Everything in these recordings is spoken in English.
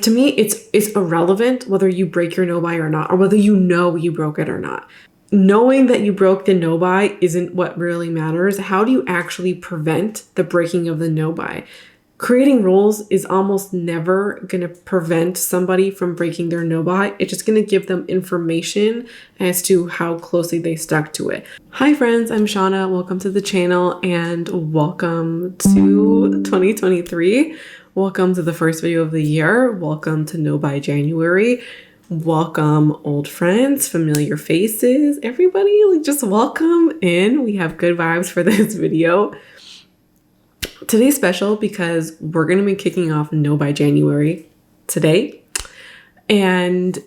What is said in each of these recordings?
To me, it's irrelevant whether you break your no-buy or not, or whether you know you broke it or not. Knowing that you broke the no-buy isn't what really matters. How do you actually prevent the breaking of the no-buy? Creating rules is almost never going to prevent somebody from breaking their no-buy. It's just going to give them information as to how closely they stuck to it. Hi friends, I'm Shauna. Welcome to the channel and welcome to 2023. Welcome to the first video of the year. Welcome to No Buy January. Welcome old friends, familiar faces, everybody, just welcome in. We have good vibes for this video. Today's special because we're going to be kicking off No Buy January today. And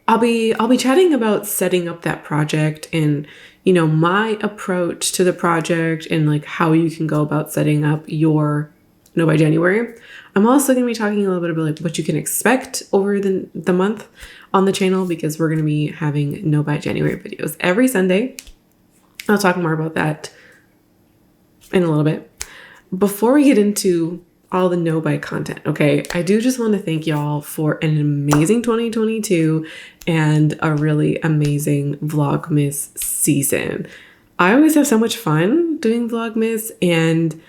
I'll be chatting about setting up that project and, my approach to the project and how you can go about setting up your No Buy January. I'm also going to be talking a little bit about what you can expect over the month on the channel, because we're going to be having No Buy January videos every Sunday. I'll talk more about that in a little bit. Before we get into all the no buy content, okay, I do just want to thank y'all for an amazing 2022 and a really amazing Vlogmas season. I always have so much fun doing Vlogmas, and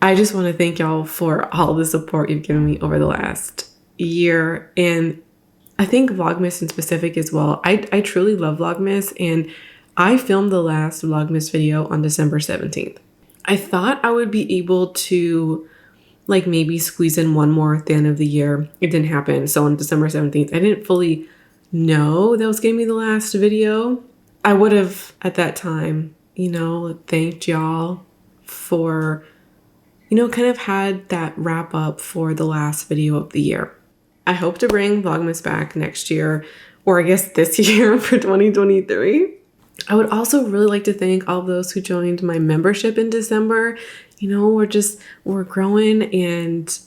I just want to thank y'all for all the support you've given me over the last year. And I think Vlogmas in specific as well. I truly love Vlogmas, and I filmed the last Vlogmas video on December 17th. I thought I would be able to maybe squeeze in one more at the end of the year. It didn't happen. So on December 17th, I didn't fully know that was going to be the last video. I would have at that time, thanked y'all for, kind of had that wrap up for the last video of the year. I hope to bring Vlogmas back next year, or I guess this year for 2023. I would also really like to thank all of those who joined my membership in December. We're growing, and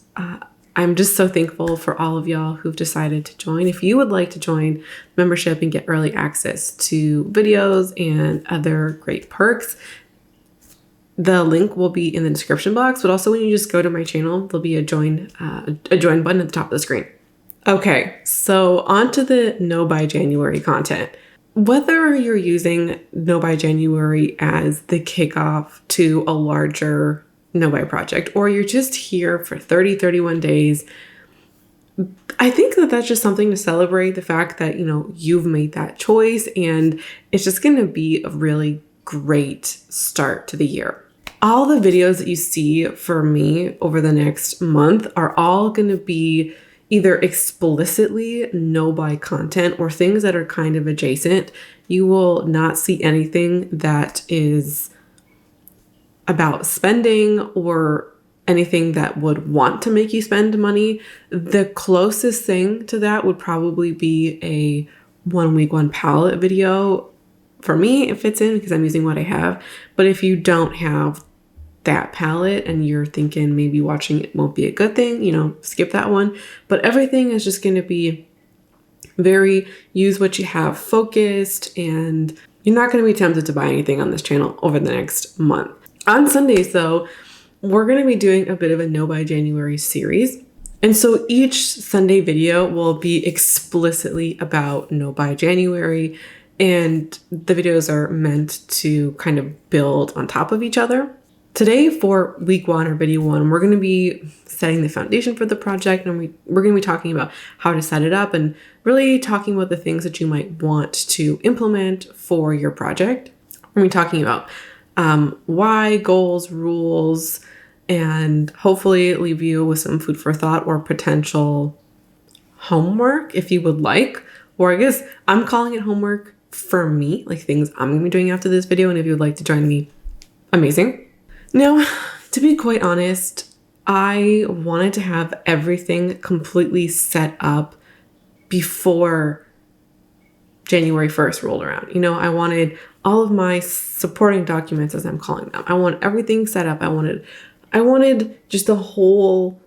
I'm just so thankful for all of y'all who've decided to join. If you would like to join membership and get early access to videos and other great perks, the link will be in the description box, but also when you just go to my channel, there'll be a join button at the top of the screen. Okay, so on to the No Buy January content. Whether you're using No Buy January as the kickoff to a larger no buy project, or you're just here for 31 days, I think that that's just something to celebrate the fact that, you've made that choice, and it's just going to be a really great start to the year. All the videos that you see for me over the next month are all going to be either explicitly no buy content or things that are kind of adjacent. You will not see anything that is about spending or anything that would want to make you spend money. The closest thing to that would probably be a 1 week, 1 palette video. For me, it fits in because I'm using what I have. But if you don't have that palette and you're thinking maybe watching it won't be a good thing, skip that one. But everything is just going to be very use what you have focused, and you're not going to be tempted to buy anything on this channel over the next month. On Sundays though, we're going to be doing a bit of a No Buy January series. And so each Sunday video will be explicitly about No Buy January, and the videos are meant to kind of build on top of each other. Today for week 1 or video 1, we're going to be setting the foundation for the project, and we're going to be talking about how to set it up and really talking about the things that you might want to implement for your project. We're going to be talking about why, goals, rules, and hopefully leave you with some food for thought or potential homework if you would like. Or I guess I'm calling it homework for me, things I'm going to be doing after this video. And if you would like to join me, amazing. Now, to be quite honest, I wanted to have everything completely set up before January 1st rolled around. I wanted all of my supporting documents, as I'm calling them. I want everything set up. I wanted just the whole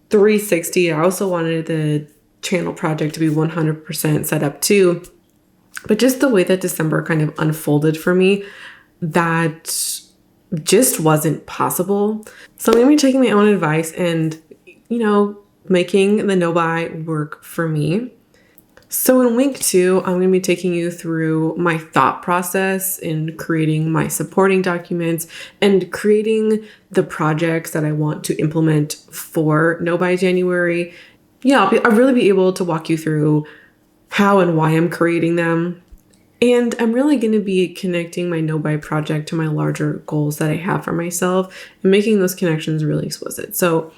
360. I also wanted the channel project to be 100% set up too. But just the way that December kind of unfolded for me, that just wasn't possible. So I'm going to be taking my own advice and, making the no-buy work for me. So in week 2, I'm going to be taking you through my thought process in creating my supporting documents and creating the projects that I want to implement for No Buy January. Yeah, I'll really be able to walk you through how and why I'm creating them. And I'm really going to be connecting my No Buy project to my larger goals that I have for myself and making those connections really explicit. So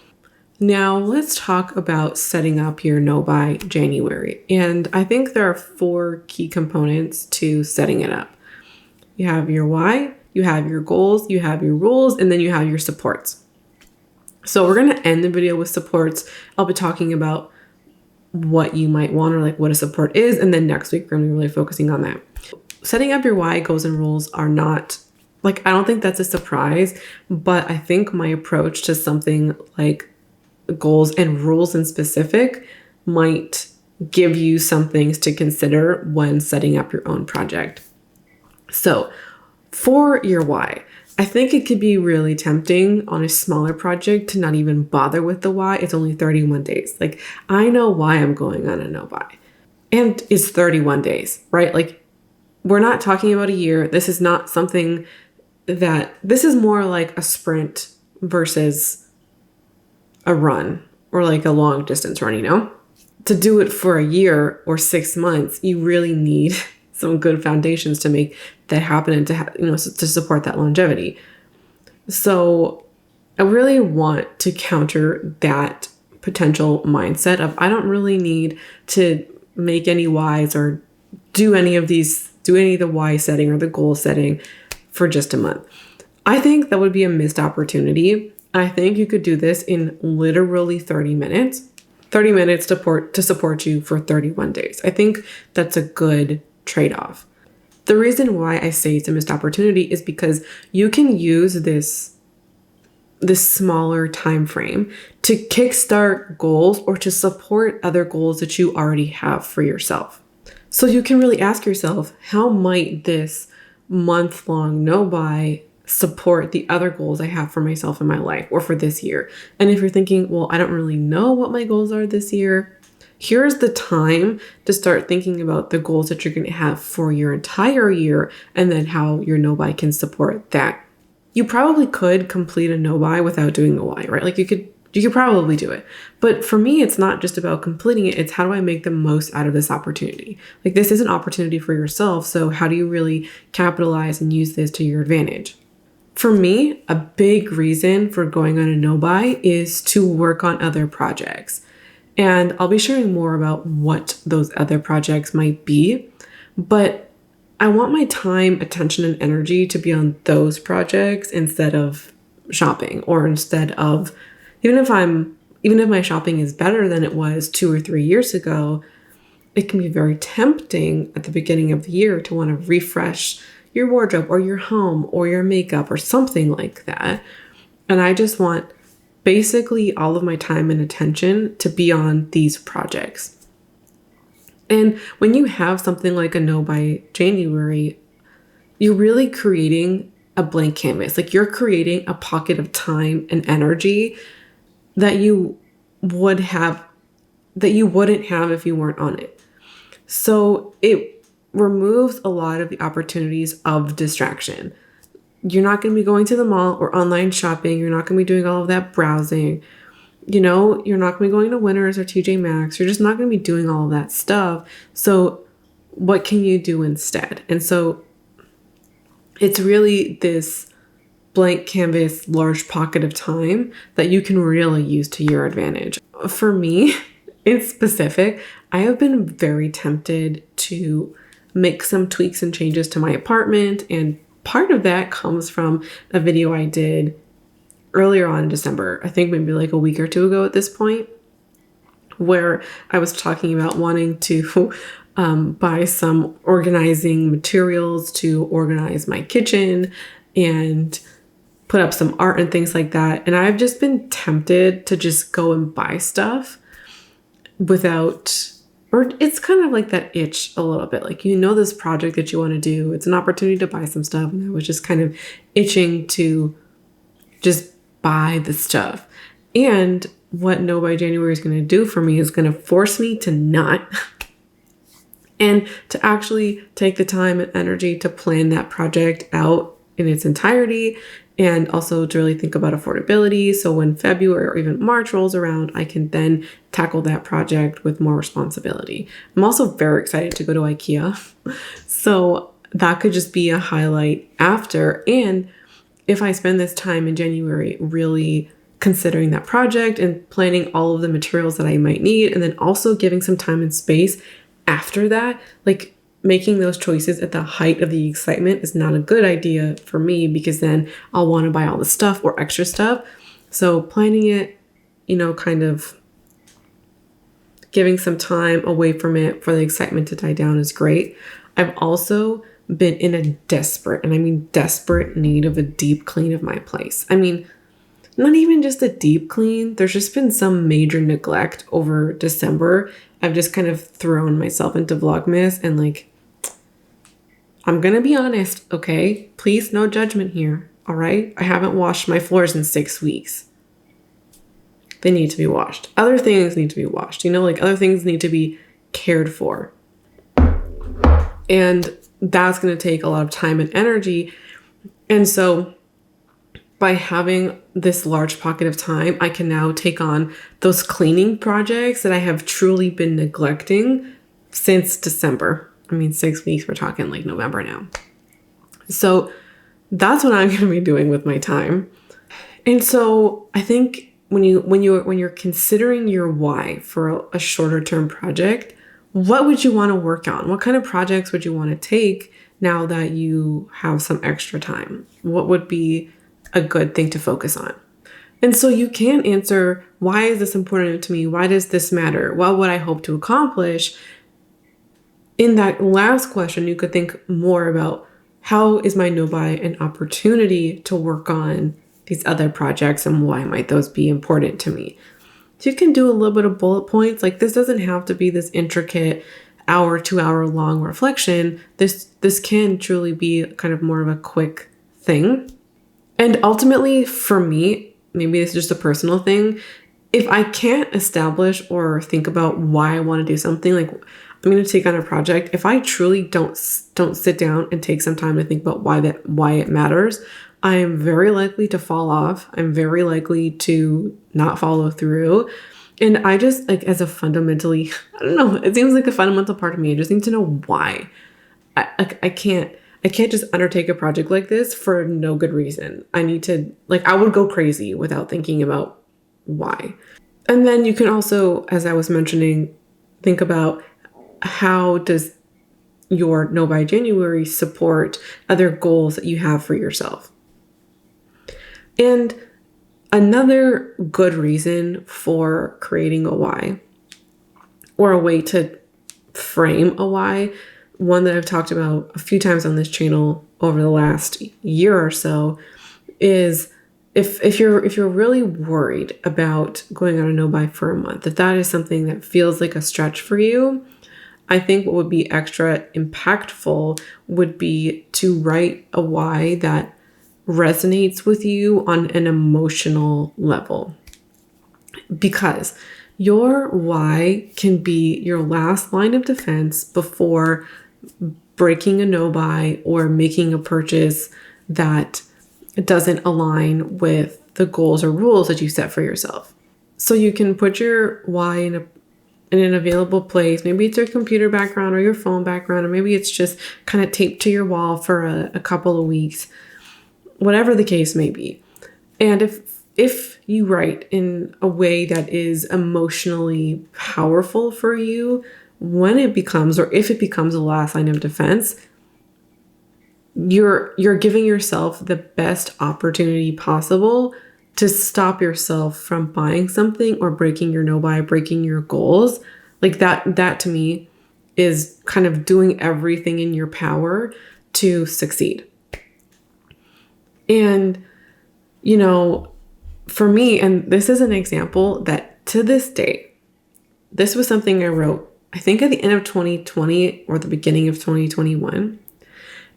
now let's talk about setting up your No Buy January. And I think there are 4 key components to setting it up. You have your why, you have your goals, you have your rules, and then you have your supports. So we're going to end the video with supports. I'll be talking about what you might want or like what a support is. And then next week, we're going to be really focusing on that. Setting up your why, goals, and rules are not like, I don't think that's a surprise, but I think my approach to something like goals and rules in specific might give you some things to consider when setting up your own project. So for your why, I think it could be really tempting on a smaller project to not even bother with the why. It's only 31 days. Like, I know why I'm going on a no buy. And it's 31 days, right? Like, we're not talking about a year. This is not something this is more like a sprint versus a run or like a long distance run, To do it for a year or 6 months, you really need some good foundations to make that happen and to support that longevity. So I really want to counter that potential mindset of I don't really need to make any whys or do any of the why setting or the goal setting for just a month. I think that would be a missed opportunity. I think you could do this in literally 30 minutes. 30 minutes to support you for 31 days. I think that's a good trade-off. The reason why I say it's a missed opportunity is because you can use this smaller time frame to kickstart goals or to support other goals that you already have for yourself. So you can really ask yourself, how might this month-long no buy support the other goals I have for myself in my life or for this year? And if you're thinking, well, I don't really know what my goals are this year, here's the time to start thinking about the goals that you're going to have for your entire year and then how your no buy can support that. You probably could complete a no buy without doing the why, right? Like you could probably do it. But for me, it's not just about completing it. It's how do I make the most out of this opportunity? Like, this is an opportunity for yourself. So how do you really capitalize and use this to your advantage? For me, a big reason for going on a no buy is to work on other projects. And I'll be sharing more about what those other projects might be. But I want my time, attention, and energy to be on those projects instead of shopping, or instead of, even if my shopping is better than it was 2 or 3 years ago, it can be very tempting at the beginning of the year to want to refresh your wardrobe or your home or your makeup or something like that. And I just want basically all of my time and attention to be on these projects. And when you have something like a no buy January, you're really creating a blank canvas. Like, you're creating a pocket of time and energy that you wouldn't have if you weren't on it. So it removes a lot of the opportunities of distraction. You're not going to be going to the mall or online shopping. You're not going to be doing all of that browsing. You're not going to be going to Winners or TJ Maxx. You're just not going to be doing all of that stuff. So what can you do instead? And so it's really this blank canvas, large pocket of time that you can really use to your advantage. For me, in specific, I have been very tempted to make some tweaks and changes to my apartment. And part of that comes from a video I did earlier on in December, I think maybe like a week or 2 ago at this point, where I was talking about wanting to buy some organizing materials to organize my kitchen and put up some art and things like that. And I've just been tempted to just go and buy stuff or it's kind of like that itch a little bit. Like, this project that you want to do, it's an opportunity to buy some stuff. And I was just kind of itching to just buy the stuff. And what No by January is going to do for me is going to force me to not and to actually take the time and energy to plan that project out in its entirety, and also to really think about affordability. So when February or even March rolls around, I can then tackle that project with more responsibility. I'm also very excited to go to IKEA. So that could just be a highlight after. And if I spend this time in January really considering that project and planning all of the materials that I might need, and then also giving some time and space after that, like making those choices at the height of the excitement is not a good idea for me, because then I'll want to buy all the stuff or extra stuff. So planning it, kind of giving some time away from it for the excitement to die down is great. I've also been in a desperate, and I mean desperate, need of a deep clean of my place. I mean, not even just a deep clean. There's just been some major neglect over December. I've just kind of thrown myself into Vlogmas, and I'm going to be honest, okay? Please, no judgment here, all right? I haven't washed my floors in 6 weeks. They need to be washed. Other things need to be washed. Other things need to be cared for. And that's going to take a lot of time and energy. And so by having this large pocket of time, I can now take on those cleaning projects that I have truly been neglecting since December. 6 weeks, we're talking November now. So that's what I'm going to be doing with my time. And so I think when you're considering your why for a shorter term project, what would you want to work on? What kind of projects would you want to take now that you have some extra time? What would be a good thing to focus on? And so you can answer, why is this important to me? Why does this matter? What would I hope to accomplish? In that last question, you could think more about, how is my no-buy an opportunity to work on these other projects, and why might those be important to me? So you can do a little bit of bullet points. This doesn't have to be this intricate 2 hour long reflection. This can truly be kind of more of a quick thing. And ultimately, for me, maybe this is just a personal thing, if I can't establish or think about why I want to do something, I'm going to take on a project, if I truly don't sit down and take some time to think about why it matters, I am very likely to fall off. I'm very likely to not follow through. And I just, as a fundamentally, I don't know, it seems like a fundamental part of me, I just need to know why. I can't just undertake a project like this for no good reason. I need to, I would go crazy without thinking about why. And then you can also, as I was mentioning, think about, how does your No by January support other goals that you have for yourself? And another good reason for creating a why, or a way to frame a why, one that I've talked about a few times on this channel over the last year or so, is if you're really worried about going on a no-buy for a month, if that is something that feels like a stretch for you, I think what would be extra impactful would be to write a why that resonates with you on an emotional level. Because your why can be your last line of defense before breaking a no-buy or making a purchase that doesn't align with the goals or rules that you set for yourself. So you can put your why in an available place. Maybe it's your computer background or your phone background, or maybe it's just kind of taped to your wall for a couple of weeks, whatever the case may be. And if you write in a way that is emotionally powerful for you, when it becomes, or if it becomes, a last line of defense, you're giving yourself the best opportunity possible to stop yourself from buying something or breaking your no-buy, breaking your goals. That to me is kind of doing everything in your power to succeed. And, for me, and this is an example that to this day, this was something I wrote, I think at the end of 2020 or the beginning of 2021.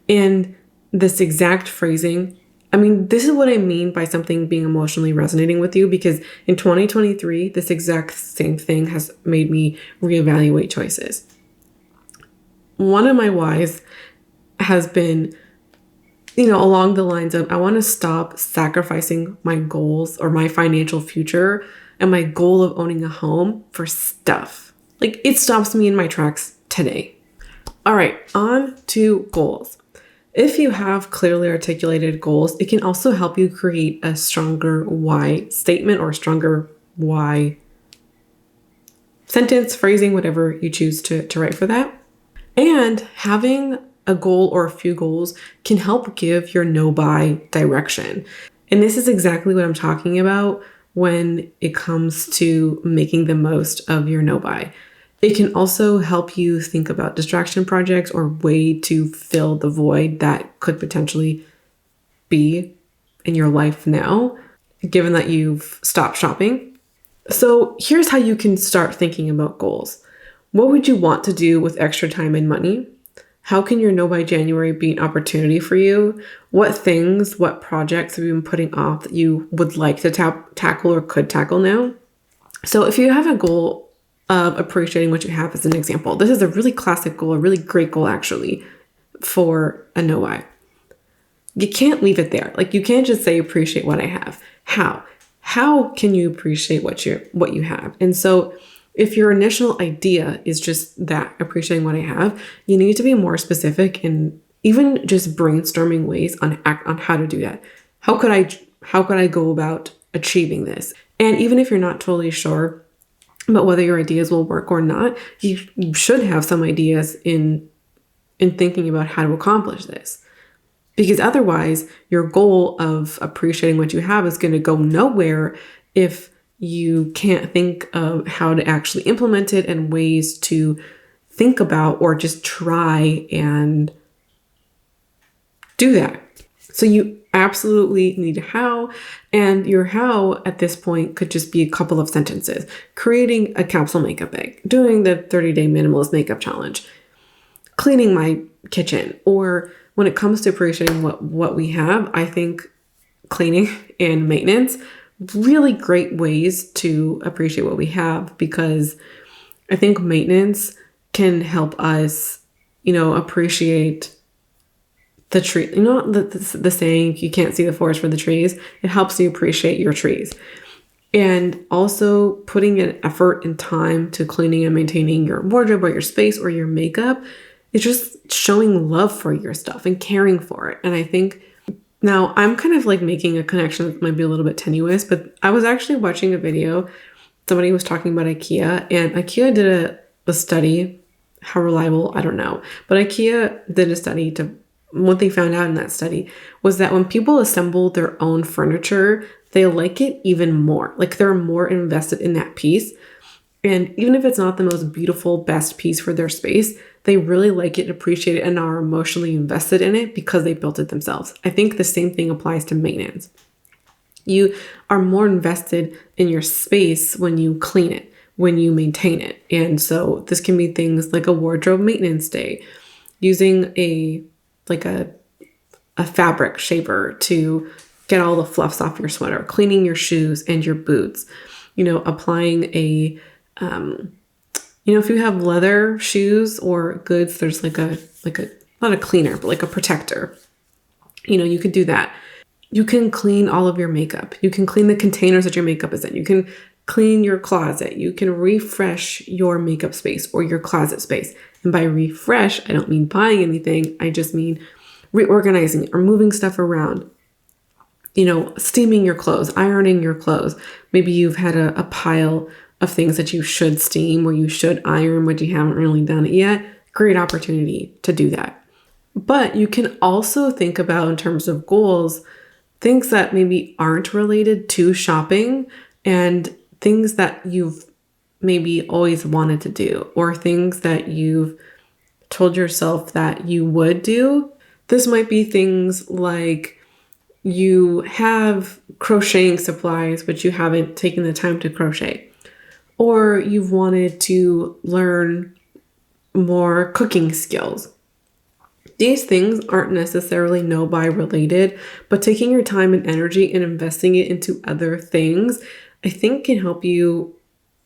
And this exact phrasing I mean, this is what I mean by something being emotionally resonating with you, because in 2023, this exact same thing has made me reevaluate choices. One of my whys has been, along the lines of, I want to stop sacrificing my goals or my financial future and my goal of owning a home for stuff. Like, it stops me in my tracks today. All right, on to goals. If you have clearly articulated goals, it can also help you create a stronger why statement or stronger why sentence, phrasing, whatever you choose to write for that. And having a goal or a few goals can help give your no-buy direction. And this is exactly what I'm talking about when it comes to making the most of your no-buy. It can also help you think about distraction projects or way to fill the void that could potentially be in your life now, given that you've stopped shopping. So here's how you can start thinking about goals. What would you want to do with extra time and money? How can your No by January be an opportunity for you? What projects have you been putting off that you would like to tackle or could tackle now? So if you have a goal of appreciating what you have, as an example, this is a really classic goal, a really great goal actually for a no buy. You can't leave it there. Like, you can't just say appreciate what I have. How can you appreciate what you have? And so if your initial idea is just that, appreciating what I have, you need to be more specific and even just brainstorming ways on how to do that. How could I go about achieving this? And even if you're not totally sure about whether your ideas will work or not, you should have some ideas in thinking about how to accomplish this. Because otherwise, your goal of appreciating what you have is going to go nowhere if you can't think of how to actually implement it and ways to think about or just try and do that. So you absolutely need a how, and your how at this point could just be a couple of sentences. Creating a capsule makeup bag, doing the 30-day minimalist makeup challenge, cleaning my kitchen. Or when it comes to appreciating what we have, I think cleaning and maintenance, really great ways to appreciate what we have, because I think maintenance can help us, appreciate the tree. The saying, you can't see the forest for the trees. It helps you appreciate your trees. And also putting an effort and time to cleaning and maintaining your wardrobe or your space or your makeup is just showing love for your stuff and caring for it. And I think now I'm kind of like making a connection that might be a little bit tenuous, but I was actually watching a video. Somebody was talking about IKEA, and IKEA did a study. How reliable, I don't know. But IKEA did a study what they found out in that study was that when people assemble their own furniture, they like it even more. Like, they're more invested in that piece. And even if it's not the most beautiful, best piece for their space, they really like it, appreciate it, and are emotionally invested in it because they built it themselves. I think the same thing applies to maintenance. You are more invested in your space when you clean it, when you maintain it. And so this can be things like a wardrobe maintenance day, using a fabric shaver to get all the fluffs off your sweater, cleaning your shoes and your boots, applying if you have leather shoes or goods, there's not a cleaner, but like a protector. You could do that. You can clean all of your makeup. You can clean the containers that your makeup is in. You can clean your closet. You can refresh your makeup space or your closet space. And by refresh, I don't mean buying anything. I just mean reorganizing or moving stuff around. Steaming your clothes, ironing your clothes. Maybe you've had a pile of things that you should steam or you should iron, but you haven't really done it yet. Great opportunity to do that. But you can also think about, in terms of goals, things that maybe aren't related to shopping and things that you've maybe always wanted to do, or things that you've told yourself that you would do. This might be things like you have crocheting supplies, but you haven't taken the time to crochet, or you've wanted to learn more cooking skills, These things aren't necessarily no buy related, but taking your time and energy and investing it into other things, I think can help you,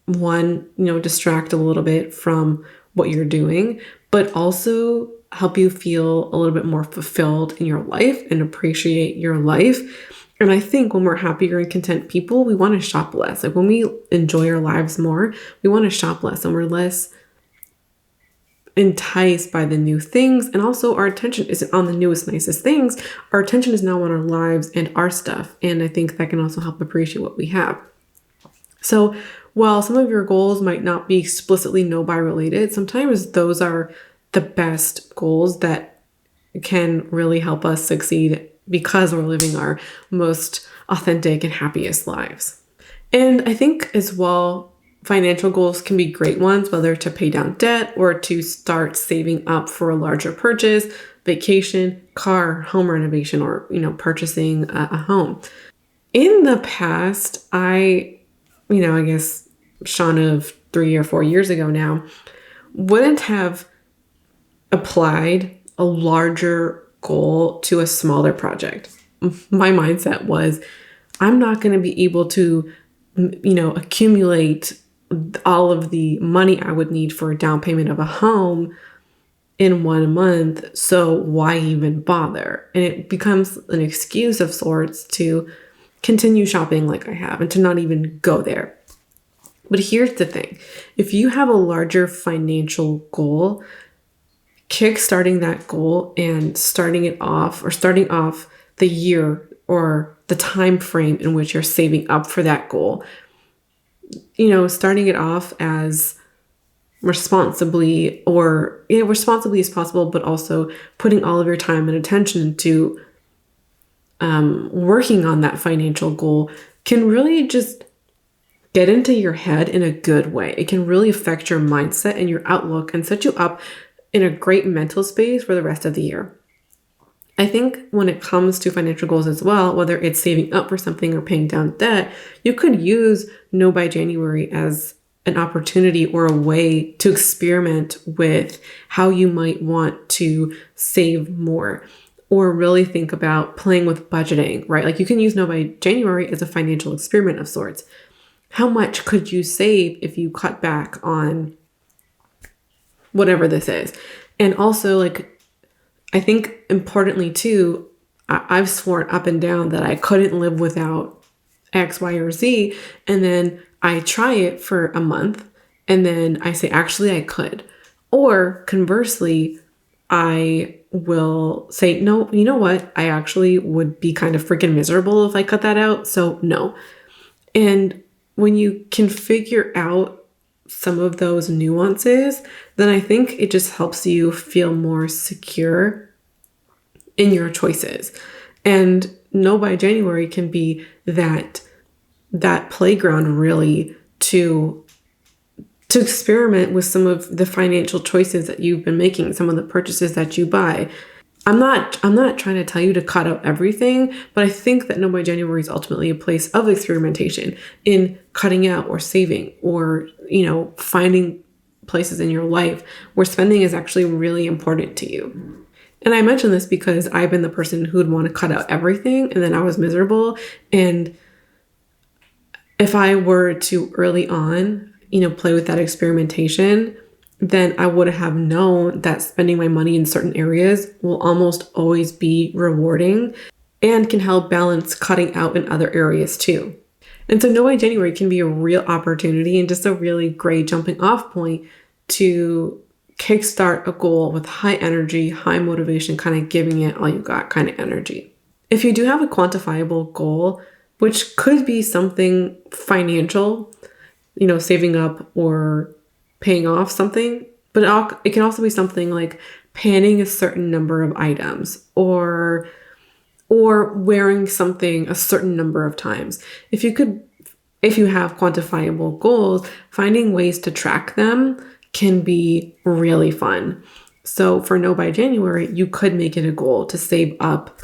one, distract a little bit from what you're doing, but also help you feel a little bit more fulfilled in your life and appreciate your life. And I think when we're happier and content people, we want to shop less. Like when we enjoy our lives more, we want to shop less and we're less enticed by the new things. And also our attention isn't on the newest, nicest things. Our attention is now on our lives and our stuff. And I think that can also help appreciate what we have. So while some of your goals might not be explicitly no buy related, sometimes those are the best goals that can really help us succeed because we're living our most authentic and happiest lives. And I think as well, financial goals can be great ones, whether to pay down debt or to start saving up for a larger purchase, vacation, car, home renovation, or, purchasing a home. In the past, I guess Sean of 3 or 4 years ago now, wouldn't have applied a larger goal to a smaller project. My mindset was, I'm not going to be able to, accumulate all of the money I would need for a down payment of a home in 1 month. So why even bother? And it becomes an excuse of sorts to continue shopping like I have and to not even go there. But here's the thing. If you have a larger financial goal, kickstarting that goal and starting off the year or the time frame in which you're saving up for that goal, starting it off as responsibly as possible, but also putting all of your time and attention into working on that financial goal can really just get into your head in a good way. It can really affect your mindset and your outlook and set you up in a great mental space for the rest of the year. I think when it comes to financial goals as well, whether it's saving up for something or paying down debt, you could use No by January as an opportunity or a way to experiment with how you might want to save more or really think about playing with budgeting, right? Like you can use No by January as a financial experiment of sorts. How much could you save if you cut back on whatever this is? And also, I think importantly too, I've sworn up and down that I couldn't live without X, Y, or Z. And then I try it for a month and then I say, actually, I could. Or conversely, I will say, no, you know what? I actually would be kind of freaking miserable if I cut that out. So no. And when you can figure out some of those nuances, then I think it just helps you feel more secure in your choices. And No by January can be that playground really to experiment with some of the financial choices that you've been making, some of the purchases that you buy. I'm not trying to tell you to cut out everything, but I think that No by January is ultimately a place of experimentation in cutting out or saving or, finding places in your life where spending is actually really important to you. And I mention this because I've been the person who would want to cut out everything and then I was miserable. And if I were to early on, play with that experimentation, then I would have known that spending my money in certain areas will almost always be rewarding and can help balance cutting out in other areas too. And so No by January can be a real opportunity and just a really great jumping off point to kickstart a goal with high energy, high motivation, kind of giving it all you got kind of energy. If you do have a quantifiable goal, which could be something financial, saving up or paying off something, but it can also be something like panning a certain number of items or wearing something a certain number of times. If you have quantifiable goals, finding ways to track them can be really fun. So for No by January, you could make it a goal to save up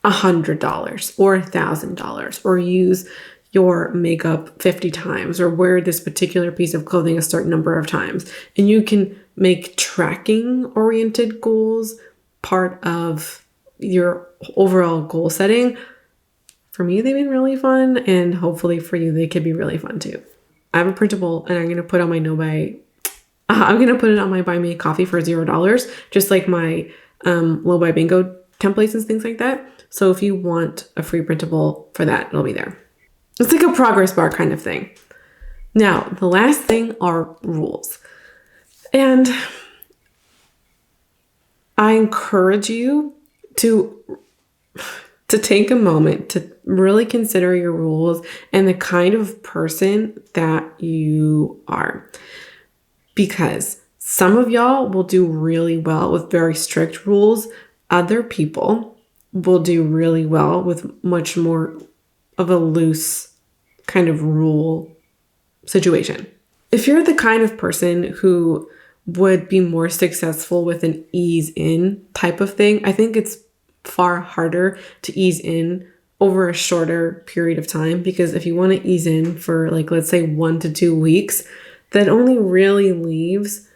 $100 or $1,000 or use your makeup 50 times or wear this particular piece of clothing a certain number of times. And you can make tracking oriented goals part of your overall goal setting, for me, they've been really fun, and hopefully for you, they could be really fun too. I have a printable, and I'm going to put on my I'm going to put it on my Buy Me a Coffee for $0, just like my Low Buy Bingo templates and things like that. So if you want a free printable for that, it'll be there. It's like a progress bar kind of thing. Now, the last thing are rules. And I encourage you to take a moment to really consider your rules and the kind of person that you are. Because some of y'all will do really well with very strict rules. Other people will do really well with much more of a loose kind of rule situation. If you're the kind of person who would be more successful with an ease in type of thing, I think it's far harder to ease in over a shorter period of time, because if you want to ease in for like, let's say 1 to 2 weeks, that only really leaves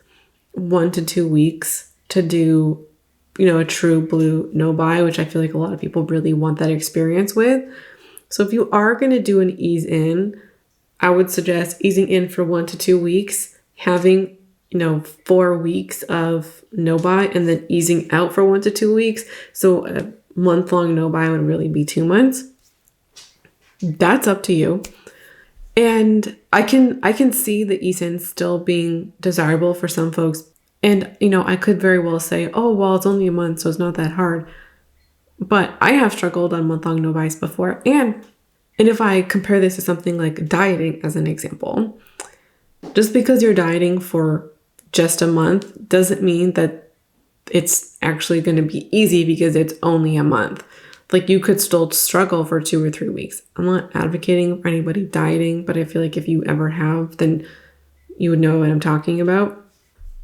1 to 2 weeks to do, a true blue no buy, which I feel like a lot of people really want that experience with. So if you are going to do an ease in, I would suggest easing in for 1 to 2 weeks, having 4 weeks of no buy, and then easing out for 1 to 2 weeks. So a month-long no buy would really be 2 months. That's up to you. And I can see the ease-in still being desirable for some folks. And, I could very well say, oh, well, it's only a month, so it's not that hard. But I have struggled on month-long no buys before. And if I compare this to something like dieting as an example, just because you're dieting for just a month doesn't mean that it's actually going to be easy because it's only a month. Like, you could still struggle for 2 or 3 weeks. I'm not advocating for anybody dieting, but I feel like if you ever have, then you would know what I'm talking about.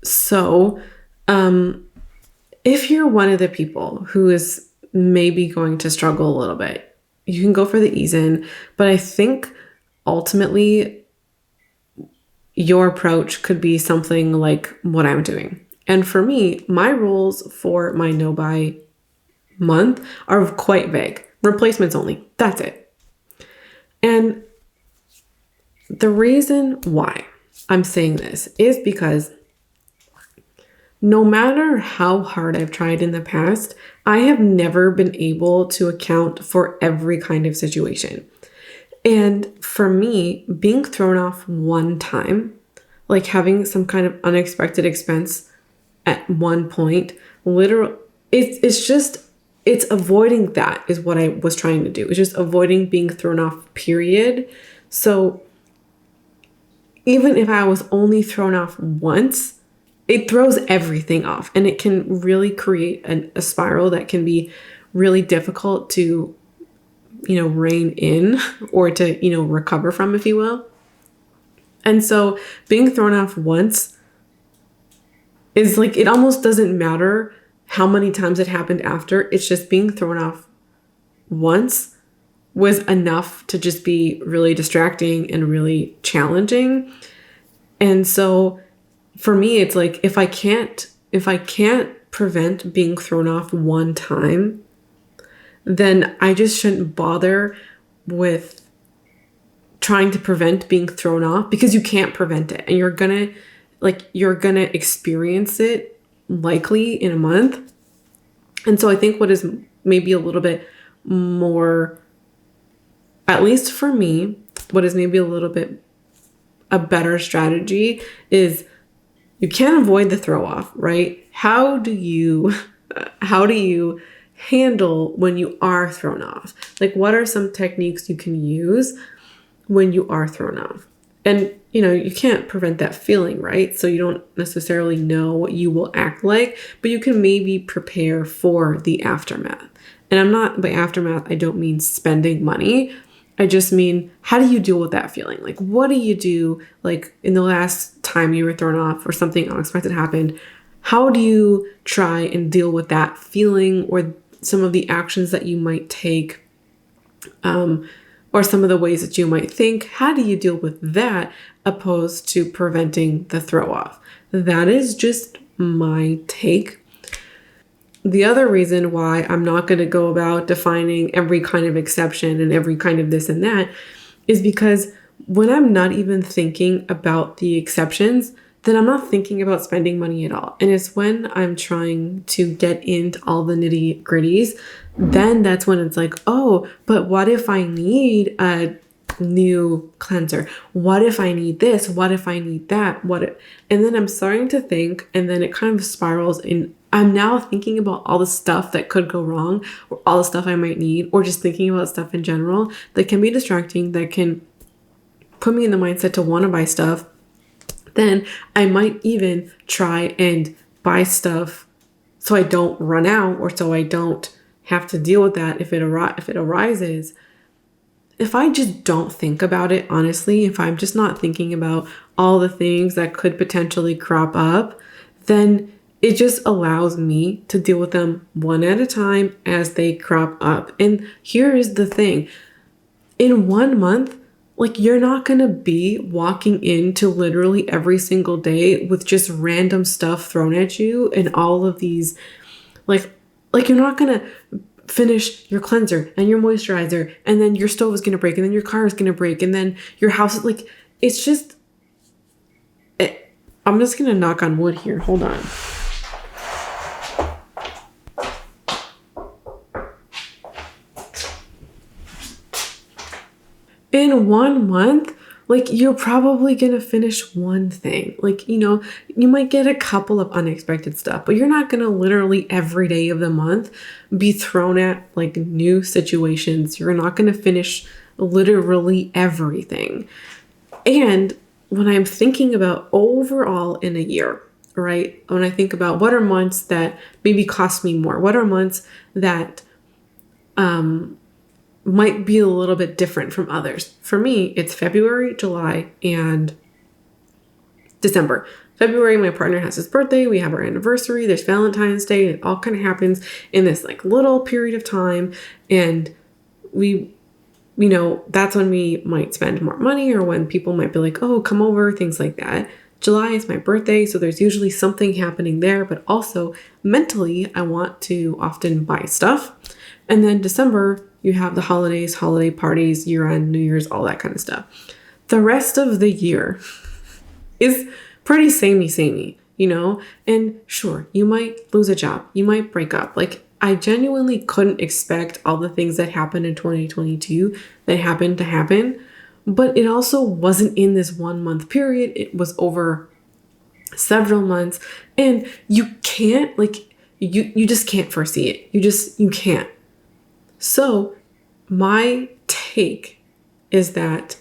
So, if you're one of the people who is maybe going to struggle a little bit, you can go for the ease in, but I think ultimately your approach could be something like what I'm doing. And for me, my rules for my no buy month are quite vague. Replacements only. That's it. And the reason why I'm saying this is because no matter how hard I've tried in the past, I have never been able to account for every kind of situation. And for me, being thrown off one time, like having some kind of unexpected expense at one point, it's avoiding that is what I was trying to do. It's just avoiding being thrown off, period. So even if I was only thrown off once, it throws everything off, and it can really create a spiral that can be really difficult to rein in or to, recover from, if you will. And so being thrown off once is like, it almost doesn't matter how many times it happened after. It's just being thrown off once was enough to just be really distracting and really challenging. And so for me, it's like, if I can't prevent being thrown off one time, then I just shouldn't bother with trying to prevent being thrown off, because you can't prevent it, and you're gonna experience it likely in a month. And so I think what is maybe a little bit more, at least for me, what is maybe a little bit a better strategy is, you can't avoid the throw off, right? How do you handle when you are thrown off? Like, what are some techniques you can use when you are thrown off? And, you can't prevent that feeling, right? So you don't necessarily know what you will act like, but you can maybe prepare for the aftermath. And by aftermath, I don't mean spending money. I just mean, how do you deal with that feeling? Like, what do you do? Like, in the last time you were thrown off or something unexpected happened, how do you try and deal with that feeling, or some of the actions that you might take, or some of the ways that you might think? How do you deal with that opposed to preventing the throw off? That is just my take. The other reason why I'm not going to go about defining every kind of exception and every kind of this and that is because when I'm not even thinking about the exceptions, then I'm not thinking about spending money at all. And it's when I'm trying to get into all the nitty gritties, then that's when it's like, oh, but what if I need a new cleanser? What if I need this? What if I need that? And then I'm starting to think, and then it kind of spirals in. I'm now thinking about all the stuff that could go wrong, or all the stuff I might need, or just thinking about stuff in general that can be distracting, that can put me in the mindset to want to buy stuff. Then I might even try and buy stuff so I don't run out, or so I don't have to deal with that if it arises. If I just don't think about it, honestly, if I'm just not thinking about all the things that could potentially crop up, then it just allows me to deal with them one at a time as they crop up. And here is the thing. In 1 month, like, you're not going to be walking into literally every single day with just random stuff thrown at you and all of these, like you're not going to finish your cleanser and your moisturizer, and then your stove is going to break, and then your car is going to break, and then your house is like, it's just, I'm just going to knock on wood here. Hold on. In 1 month, like, you're probably going to finish one thing. Like, you might get a couple of unexpected stuff, but you're not going to literally every day of the month be thrown at like new situations. You're not going to finish literally everything. And when I'm thinking about overall in a year, right? When I think about what are months that maybe cost me more, what are months that, might be a little bit different from others. For me, it's February, July, and December. February, my partner has his birthday. We have our anniversary. There's Valentine's Day. It all kind of happens in this like little period of time. And that's when we might spend more money, or when people might be like, oh, come over, things like that. July is my birthday, so there's usually something happening there, but also mentally, I want to often buy stuff. And then December, you have the holidays, holiday parties, year-end, New Year's, all that kind of stuff. The rest of the year is pretty samey, And sure, you might lose a job. You might break up. Like, I genuinely couldn't expect all the things that happened in 2022 that happened to happen. But it also wasn't in this 1 month period. It was over several months. And you can't, you just can't foresee it. You can't. So my take is that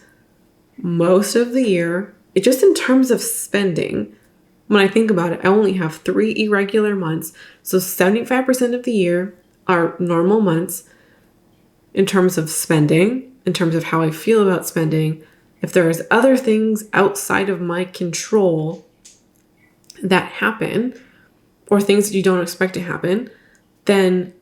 most of the year, just in terms of spending, when I think about it, I only have 3 irregular months. So 75% of the year are normal months in terms of spending, in terms of how I feel about spending. If there's other things outside of my control that happen, or things that you don't expect to happen, then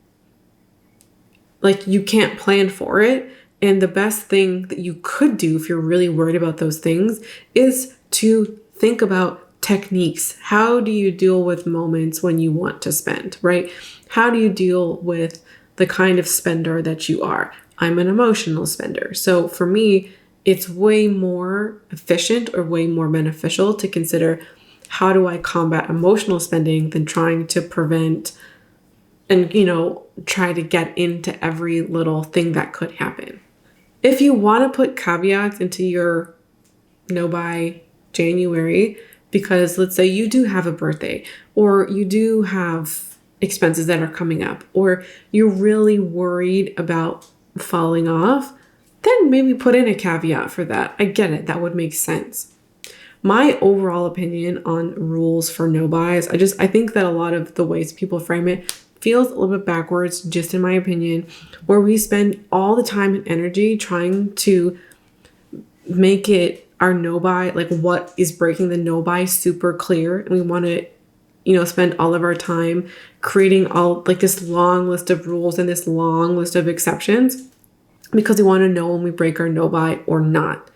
you can't plan for it. And the best thing that you could do if you're really worried about those things is to think about techniques. How do you deal with moments when you want to spend, right? How do you deal with the kind of spender that you are? I'm an emotional spender. So for me, it's way more efficient or way more beneficial to consider, how do I combat emotional spending, than trying to prevent and, try to get into every little thing that could happen. If you want to put caveats into your no buy January, because let's say you do have a birthday, or you do have expenses that are coming up, or you're really worried about falling off, then maybe put in a caveat for that. I get it. That would make sense. My overall opinion on rules for no buys, I think that a lot of the ways people frame it feels a little bit backwards, just in my opinion, where we spend all the time and energy trying to make it our no buy, like what is breaking the no buy, super clear. And we want to, spend all of our time creating all this long list of rules and this long list of exceptions, because we want to know when we break our no buy or not.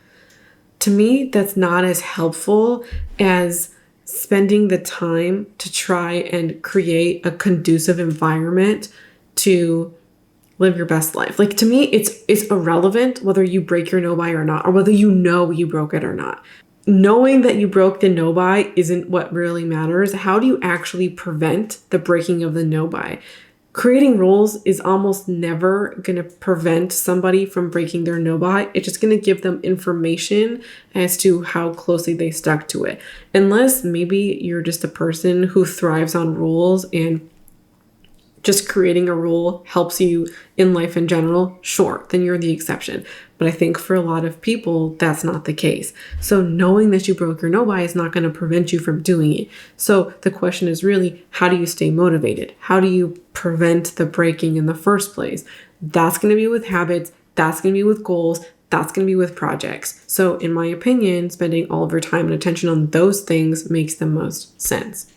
To me, that's not as helpful as spending the time to try and create a conducive environment to live your best life. Like, to me, it's irrelevant whether you break your no-buy or not, or whether you know you broke it or not. Knowing that you broke the no-buy isn't what really matters. How do you actually prevent the breaking of the no-buy? Creating rules is almost never going to prevent somebody from breaking their no-buy. It's just going to give them information as to how closely they stuck to it. Unless maybe you're just a person who thrives on rules and just creating a rule helps you in life in general, sure, then you're the exception. But I think for a lot of people, that's not the case. So knowing that you broke your no-buy is not going to prevent you from doing it. So the question is really, how do you stay motivated? How do you prevent the breaking in the first place? That's going to be with habits. That's going to be with goals. That's going to be with projects. So in my opinion, spending all of your time and attention on those things makes the most sense.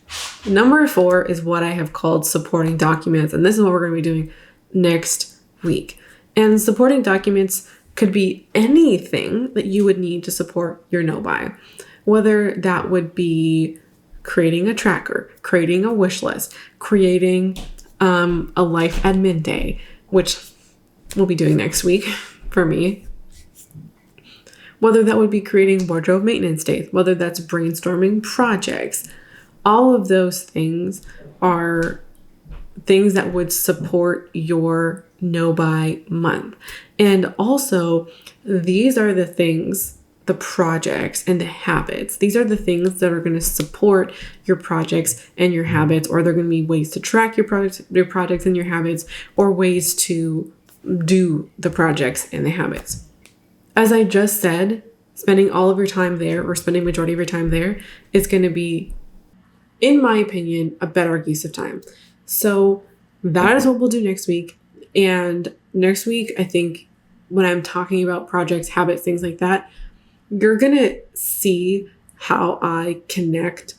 Number 4 is what I have called supporting documents. And this is what we're going to be doing next week. And supporting documents could be anything that you would need to support your no-buy. Whether that would be creating a tracker, creating a wish list, creating a life admin day, which we'll be doing next week for me. Whether that would be creating wardrobe maintenance days, whether that's brainstorming projects. All of those things are things that would support your no-buy month. And also, these are the things, the projects and the habits. These are the things that are going to support your projects and your habits, or they're going to be ways to track your projects and your habits, or ways to do the projects and the habits. As I just said, spending all of your time there, or spending majority of your time there, is going to be, in my opinion, a better use of time. So that is what we'll do next week. And next week, I think when I'm talking about projects, habits, things like that, you're going to see how I connect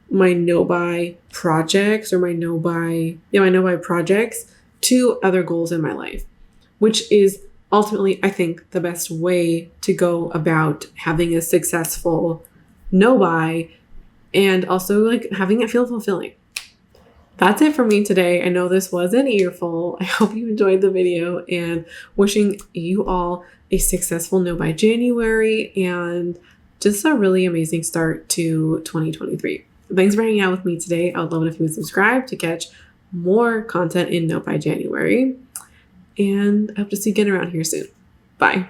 my no-buy projects or my no-buy projects to other goals in my life, which is ultimately, I think, the best way to go about having a successful no-buy and also like having it feel fulfilling. That's it for me today. I know this was an earful. I hope you enjoyed the video, and wishing you all a successful no-buy January and just a really amazing start to 2023. Thanks for hanging out with me today. I would love it if you would subscribe to catch more content in no-buy January. And I hope to see you again around here soon. Bye.